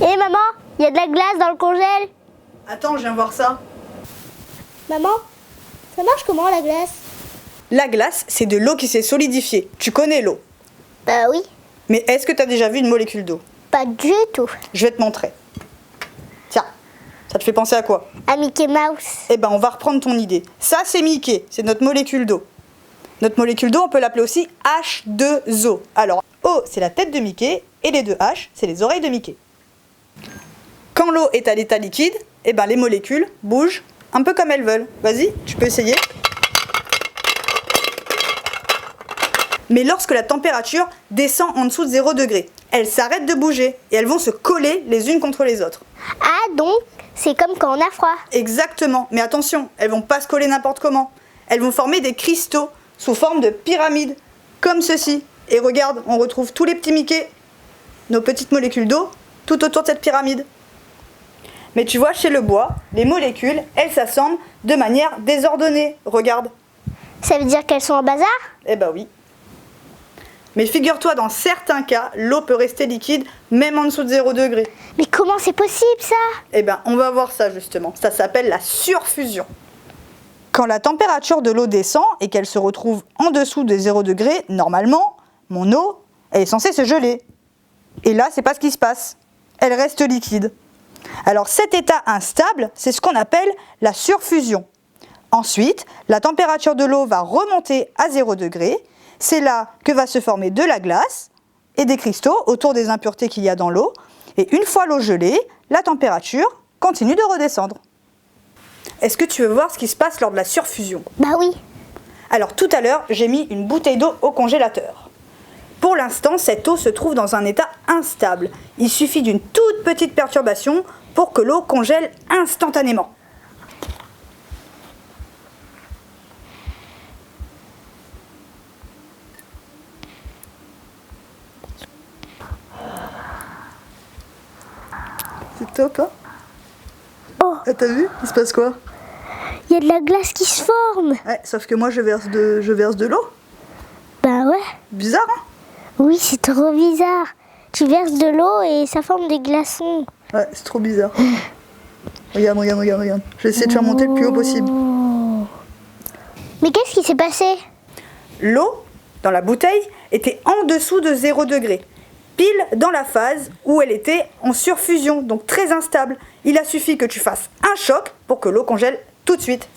Hé maman, il y a de la glace dans le congèle. Attends, je viens voir ça. Maman, ça marche comment la glace? La glace, c'est de l'eau qui s'est solidifiée. Tu connais l'eau. Bah oui, Mais est-ce que tu as déjà vu une molécule d'eau? pas du tout. Je vais te montrer. Tiens, ça te fait penser à quoi? À Mickey Mouse. Eh ben, on va reprendre ton idée. Ça, c'est Mickey, c'est notre molécule d'eau. Notre molécule d'eau, on peut l'appeler aussi H2O. Alors, O, c'est la tête de Mickey, et les deux H, c'est les oreilles de Mickey. Quand l'eau est à l'état liquide, eh ben, les molécules bougent un peu comme elles veulent. Vas-y, tu peux essayer. Mais lorsque la température descend en dessous de 0 degré, elles s'arrêtent de bouger et elles vont se coller les unes contre les autres. Ah donc, c'est comme quand on a froid. Exactement, mais attention, elles vont pas se coller n'importe comment. Elles vont former des cristaux sous forme de pyramides, comme ceci. Et regarde, on retrouve tous les petits Mickey, nos petites molécules d'eau, tout autour de cette pyramide. Mais tu vois, chez le bois, les molécules, elles s'assemblent de manière désordonnée. Regarde. Ça veut dire qu'elles sont en bazar? Eh ben oui. Mais figure-toi, dans certains cas, l'eau peut rester liquide, même en dessous de 0 degré. Mais comment c'est possible ça? Eh ben, on va voir ça justement. Ça s'appelle la surfusion. Quand la température de l'eau descend et qu'elle se retrouve en dessous de 0 degré, normalement, mon eau, elle est censée se geler. Et là, c'est pas ce qui se passe. Elle reste liquide. Alors cet état instable, c'est ce qu'on appelle la surfusion. Ensuite, la température de l'eau va remonter à 0 degré. C'est là que va se former de la glace et des cristaux autour des impuretés qu'il y a dans l'eau. Et une fois l'eau gelée, la température continue de redescendre. Est-ce que tu veux voir ce qui se passe lors de la surfusion? Bah oui. Alors tout à l'heure, j'ai mis une bouteille d'eau au congélateur. Pour l'instant, cette eau se trouve dans un état instable. Il suffit d'une toute petite perturbation pour que l'eau congèle instantanément. C'est top, hein? Oh, Ah, t'as vu? Il se passe quoi? il y a de la glace qui se forme. Ouais, sauf que moi, je verse de l'eau. Bah ouais. Bizarre, hein? Oui, c'est trop bizarre. Tu verses de l'eau et ça forme des glaçons. Ouais, c'est trop bizarre. Regarde. Je vais essayer de faire monter le plus haut possible. Oh. Mais qu'est-ce qui s'est passé? L'eau, dans la bouteille, était en dessous de 0 degré. Pile dans la phase où elle était en surfusion, donc très instable. Il a suffi que tu fasses un choc pour que l'eau congèle tout de suite.